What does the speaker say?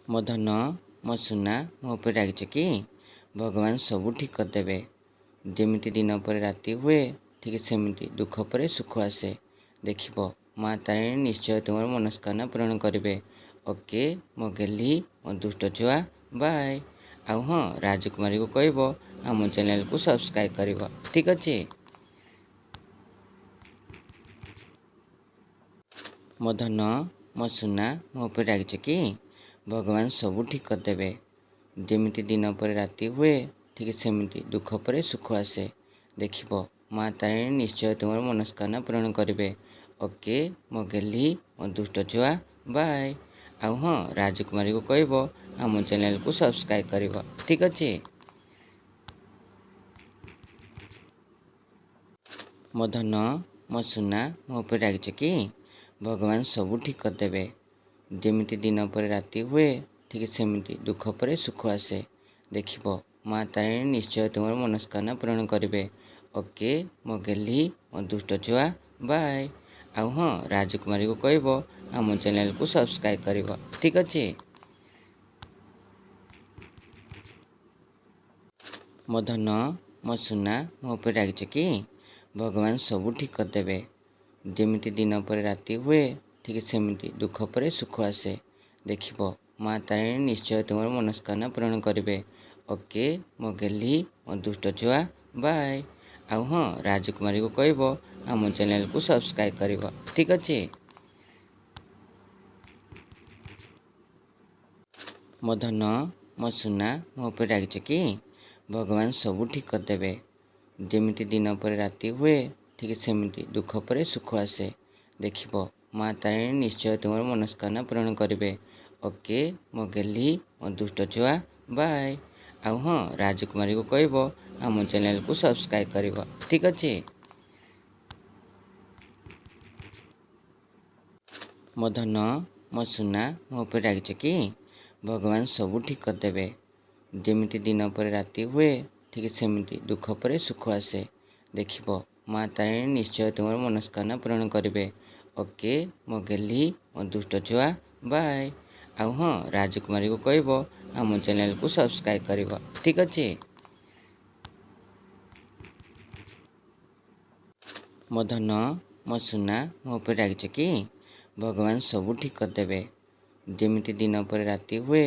ମୋ ଧନ, ମୋ ସୁନା, ମୋ ଉପରେ ରାଗିଛ କି? ଭଗବାନ ସବୁ ଠିକ୍ କରିଦେବେ। ଯେମିତି ଦିନ ପରେ ରାତି ହୁଏ, ଠିକ୍ ସେମିତି ଦୁଃଖ ପରେ ସୁଖ ଆସେ। ଦେଖିବ, ମା ତାରିଣୀ ନିଶ୍ଚୟ ତୁମର ମନସ୍କାମନା ପୂରଣ କରିବେ। ଓକେ, ମୋ ଗେହ୍ଲି, ମୋ ଦୁଷ୍ଟ ଛୁଆ, ବାଏ। ଆଉ ହଁ, ରାଜକୁମାରୀକୁ କହିବ ଆମ ଚ୍ୟାନେଲକୁ ସବସ୍କ୍ରାଇବ୍ କରିବ। ଠିକ୍ ଅଛି? ମୋ ଧନ, ମୋ ସୁନା, ମୋ ଉପରେ ରାଗିଛ କି? ଭଗବାନ ସବୁ ଠିକ୍ କରିଦେବେ। ଯେମିତି ଦିନ ପରେ ରାତି ହୁଏ, ଠିକ୍ ସେମିତି ଦୁଃଖ ପରେ ସୁଖ ଆସେ। ଦେଖିବ, ମା ତାରିଣୀ ନିଶ୍ଚୟ ତୁମର ମନସ୍କାମନା ପୂରଣ କରିବେ। ଓକେ, ମୋ ଗେହ୍ଲି, ମୋ ଦୁଷ୍ଟ ଛୁଆ, ବାଏ। ଆଉ ହଁ, ରାଜକୁମାରୀକୁ କହିବ ଆମ ଚ୍ୟାନେଲକୁ ସବସ୍କ୍ରାଇବ୍ କରିବ। ଠିକ୍ ଅଛି? ମୋ ଧନ, ମୋ ସୁନା, ମୋ ଉପରେ ରାଗିଛ କି? ଭଗବାନ ସବୁ ଠିକ୍ କରିଦେବେ। ଯେମିତି ଦିନ ପରେ ରାତି ହୁଏ, ଠିକ୍ ସେମିତି ଦୁଃଖ ପରେ ସୁଖ ଆସେ। ଦେଖିବ, ମା ତାରିଣୀ ନିଶ୍ଚୟ ତୁମର ମନସ୍କାମନା ପୂରଣ କରିବେ। ଓକେ, ମୋ ଗେହ୍ଲି, ମୋ ଦୁଷ୍ଟ ଛୁଆ, ବାଏ। ଆଉ ହଁ, ରାଜକୁମାରୀକୁ କହିବ ଆମ ଚ୍ୟାନେଲକୁ ସବସ୍କ୍ରାଇବ୍ କରିବ। ଠିକ୍ ଅଛି? ମୋ ଧନ, ମୋ ସୁନା, ମୋ ଉପରେ ରାଗିଛ କି? ଭଗବାନ ସବୁ ଠିକ୍ କରିଦେବେ। ଯେମିତି ଦିନ ପରେ ରାତି ହୁଏ, ଠିକ୍ ସେମିତି ଦୁଃଖ ପରେ ସୁଖ ଆସେ। ଦେଖିବ, ମା ତାରିଣୀ ନିଶ୍ଚୟ ତୁମର ମନସ୍କାମନା ପୂରଣ କରିବେ। ଓକେ, ମୋ ଗେହ୍ଲି, ମୋ ଦୁଷ୍ଟ ଛୁଆ, ବାଏ। ଆଉ ହଁ, ରାଜକୁମାରୀକୁ କହିବ ଆମ ଚ୍ୟାନେଲକୁ ସବସ୍କ୍ରାଇବ୍ କରିବ। ଠିକ୍ ଅଛି? ମୋ ଧନ, ମୋ ସୁନା, ମୋ ଉପରେ ରାଗିଛ କି? ଭଗବାନ ସବୁ ଠିକ୍ କରିଦେବେ। ଯେମିତି ଦିନ ପରେ ରାତି ହୁଏ, ଠିକ୍ ସେମିତି ଦୁଃଖ ପରେ ସୁଖ ଆସେ। ଦେଖିବ, ମା ତାରିଣୀ ନିଶ୍ଚୟ ତୁମର ମନସ୍କାମନା ପୂରଣ କରିବେ। ଓକେ, ମୋ ଗେହ୍ଲି, ମୋ ଦୁଷ୍ଟ ଛୁଆ, ବାଏ। ଆଉ ହଁ, ରାଜକୁମାରୀକୁ କହିବ ଆମ ଚ୍ୟାନେଲକୁ ସବସ୍କ୍ରାଇବ୍ କରିବ। ଠିକ୍ ଅଛି? ମୋ ଧନ, ମୋ ସୁନା, ମୋ ଉପରେ ରାଗିଛ କି? ଭଗବାନ ସବୁ ଠିକ୍ କରିଦେବେ। ଯେମିତି ଦିନ ପରେ ରାତି ହୁଏ, ଠିକ୍ ସେମିତି ଦୁଃଖ ପରେ ସୁଖ ଆସେ। ଦେଖିବ, ମା ତାରିଣୀ ନିଶ୍ଚୟ ତୁମର ମନସ୍କାମନା ପୂରଣ କରିବେ। ଓକେ, ମୋ ଗେହ୍ଲି, ମୋ ଦୁଷ୍ଟ ଛୁଆ, ବାଏ। ଆଉ ହଁ, ରାଜକୁମାରୀକୁ କହିବ ଆମ ଚ୍ୟାନେଲକୁ ସବସ୍କ୍ରାଇବ୍ କରିବ। ଠିକ୍ ଅଛି? ମୋ ଧନ, ମୋ ସୁନା, ମୋ ଉପରେ ରାଗିଛ କି? ଭଗବାନ ସବୁ ଠିକ୍ କରିଦେବେ। ଯେମିତି ଦିନ ପରେ ରାତି ହୁଏ,